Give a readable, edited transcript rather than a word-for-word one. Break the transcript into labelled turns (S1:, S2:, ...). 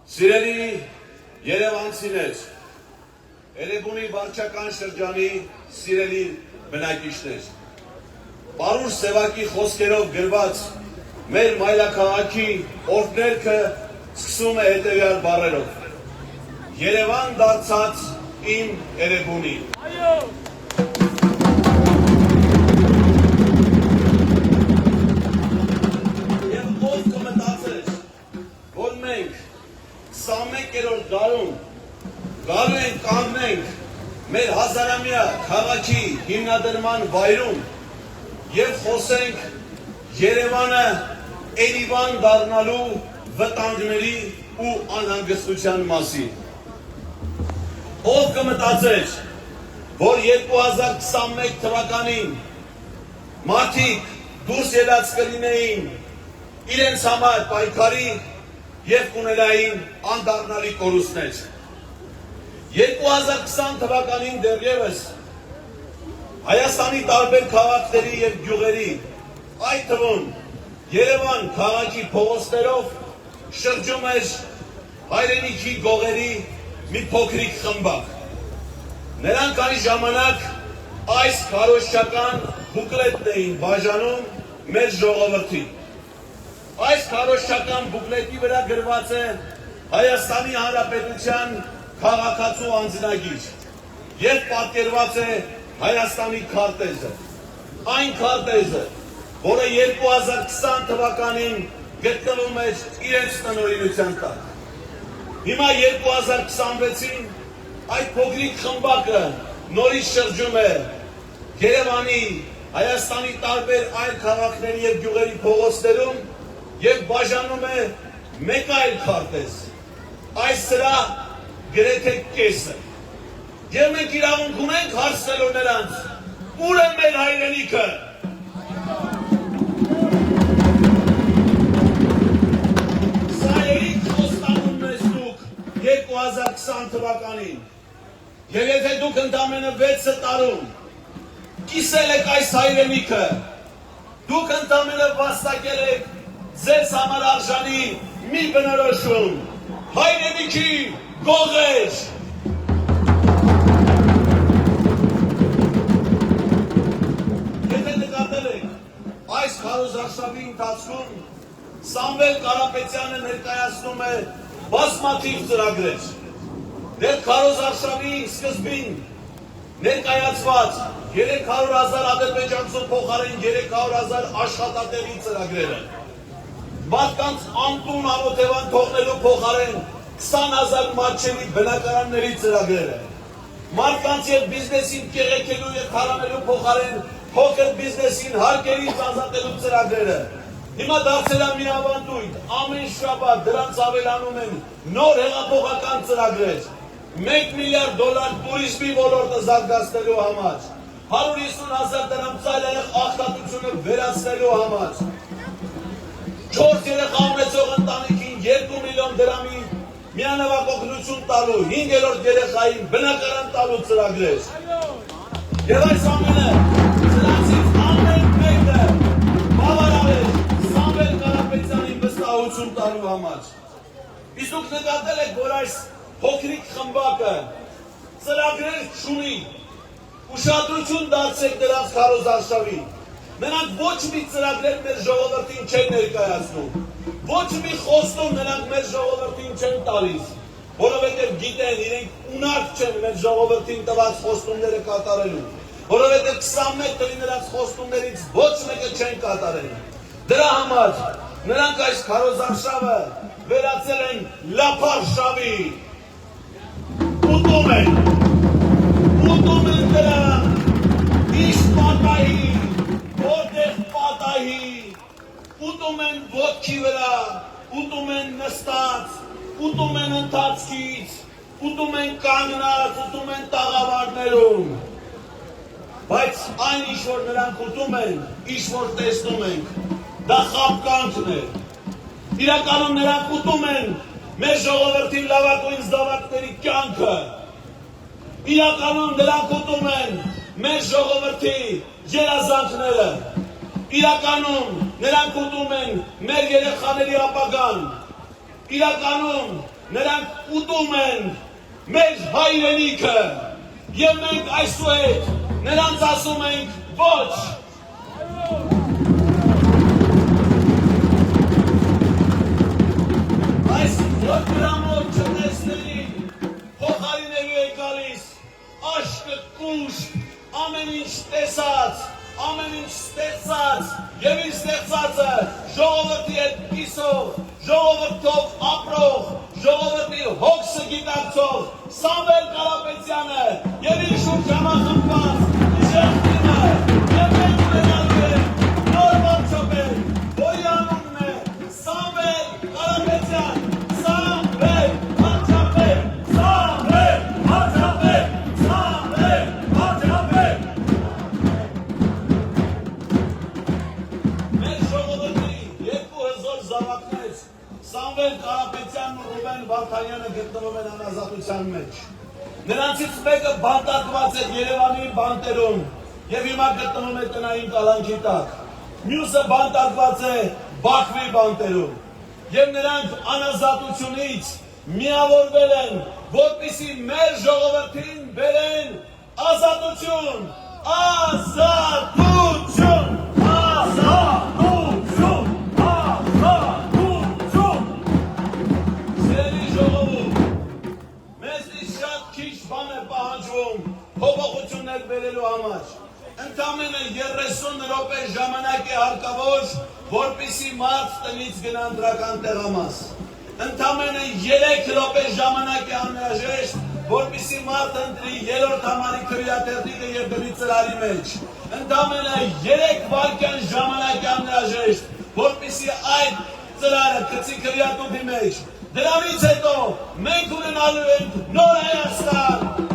S1: Սիրելի երևանցիներ, Էրեբունի վարչական շրջանի սիրելի բնակիչներ, Պարուր Սևակի խոսքերով գրված մեր մայրաքաղաքի օրհներգը սկսում է հետևյալ բառերով. Երևան դարձած իմ Էրեբունի։ Եվ ով կմտածեր, որ մենք 21-րդ դարում գալու ենք կանգնենք մեր հազարամյա քաղաքի հիմնադրման վայրում և խոսենք Երևանը Էրիվան դառնալու վտանգների ու անհանգստության մասին։ Ով կմտածեր, որ 2021 թվականին մարդիկ դուրս ելած կլինեին իրենց համար պայքարի և կունենային անդառնալի կորուստներ։ 2020 թվականին դեռևս Հայաստանի տարբեր քաղաքների և գյուղերի, այդ թվում Երևան քաղաքի փողոցներով շրջում էր հայրենիքի գողերի մի փոքրիկ խմբակ։ Նրանք այն ժամանակ այս քարոզչական բուկլետն էին բաժանում մեր ժողովրդին։ Այս քարոզչական բուկլետի վրա գրված է Հայաստանի Հանրապետության քաղաքացու անձնագիր և պատկերված է Հայաստանի քարտեզը։ Այն քարտեզը, որը 2020 թվականին գտնվում էր իրենց տնօրինության տակ։ Հիմա 2026-ին այդ փոքրիկ խմբակը նորից շրջում է Երևանի, Հայաստանի տարբեր այլ քաղաքների և գյուղերի փողոցներում և բաժանում է մեկ այլ քարտեզ, այս սրա գրեթե կեսը։ Եվ մենք իրավունք ունենք հարցնելու նրանց, ուր է մեր հայրենիքը։ Սա երիք խոստանում ես դուք 2020 թվականին, և եթե դուք ընդամենը 6 տարում կիսել եք այս հայրենիքը, դուք ընդամենը վաստակել եք ձեզ համար արժանի մի բնորոշում, հայրենիքի գողեր։ Եթե նկատել եք, այս քարոզարշավի ընթացքում Սամվել Կարապետյանը ներկայացնում է բազմաթիվ ծրագրեր։ Դեռ քարոզարշավի սկզբին ներկայացված 300,000 ադրբեջանցու փոխարեն 300,000 աշխատատեղի ծրագրերը, մարդկանց անտուն ամոթևան թողնելու փոխարեն 20,000 մատչելի բնակարանների ծրագրերը, մարդկանց և բիզնեսին կեղեքելու և խարանելու փոխարեն փոքր բիզնեսին հարկերից ազատելու ծրագրերը, հիմա դարձել է միավանդույթ, ամեն շաբաթ դրանց ավելանում են նոր հեղափոխական ծրագրեր, $1 միլիարդ տուրիզմի ոլորտը զարգացնելու համար, 150,000 դրամ ծայրահեղ աղքատությունը վերացնելու համար, 4 երեխա ունեցող ընտանիքին 2 միլիոն դրամի միանավագ տալու, 5-րդ երեխային բնակարան տալու ծրագրեր։ Եվ այս ամենը սրանցից ամեն մեկը բավարար է Սամվել Կարապետյանին վստահություն տալու համար։ Իսկ դուք նկատել եք, որ այս փոքրիկ խմբակը ծրագրեր չունի, ուշադրություն դարձեք նրանց քարոզարշավին։ Նրանք ոչ մի ծրագրեր մեր ժողովրդին չեն ներկայացնում, ոչ մի խոստում նրանք մեր ժողովրդին չեն տալիս, որովհետև գիտեն, իրենք ունակ չեն մեր ժողովրդին տված խոստումները կատարելու, որովհետև 21 թվականի նրանց խոստումներից ոչ մեկը չեն կատարել։ Դրա համար նրանք այս քարոզարշավը վերածել են լափարշավի, ուտում են դրա, իշ պատահի, որտեղ պատահի, ուտում են ոտքի վրա, ուտում են նստած, ուտում են ընթացքից, ուտում են կանգնած, ուտում են տաղավարներում, բայց այն ինչ որ նրանք ուտում են, ինչ որ տեսնում ենք, դա խաբկանքն է։ Իրականում նրանք ուտում են մեր ժողովրդի լավագույն զավակների կյանքը, իրականում նրանք ուտում են մեր ժողովրդի երազանքները, իրականում նրանք ուտում են մեր երեխաների ապագան, իրականում նրանք ուտում են մեր հայրենիքը, և մենք այսուհետ նրանց ասում ենք ոչ։ Այս հոգրամոտ չտեսներին փոխարինելու է գալիս աշկը կուշտ, ամեն ինչ տեսած, ամեն ինչ ստեղծած և իր ստեղծածը ժողովրդի հետ կիսող, ժողովրդով ապրող, ժողովրդի հոգսը գիտակցող Սամվել Կարապետյանը և իր շուրջ համախմբված իշխանությունը և մենք ունենալու ենք նոր վարչապետ, որի անունն է Սամվել Կարապետյան, Սամվել վարչապետ, Սամվել վարչապետ, Սամվել վարչապետ։ Մեր ժողովրդի երկու հզոր զավակներ Սամվել Կարապետյանն ու Ռուբեն Վարդանյանը գտնվում են անազատության մեջ։ Նրանցից մեկը բանտարկված է Երևանի բանտերում և հիմա գտնվում է տնային կալանքի տակ։ Մյուսը բանտարկված է Բաքվի բանտերում և նրանք անազատությունից միավորվել են, որպեսզի մեր ժողովրդին բերեն ազատություն, ազատություն, ազատություն, ազատություն։ Սիրելի ժողովուրդ, մեզնից շատ քիչ բան է պահանջվում փոփոխություններ բերելու համար։ Ընդամենը 30 րոպե ժամանակ է հարկավոր, որպեսզի մարդ տնից գնա ընտրական տեղամաս։ Ընդամենը 3 րոպե ժամանակ է անհրաժեշտ, որպեսզի մարդ ընտրի 3-րդ համարի քվեատերտիկը և դրի ծրարի մեջ։ Ընդամենը 3 վայրկյան ժամանակ է անհրաժեշտ, որպեսզի այդ ծրարը գցի քվեատուփի մեջ։ Դրանից հետո մենք ունենալու ենք նոր Հայաստան,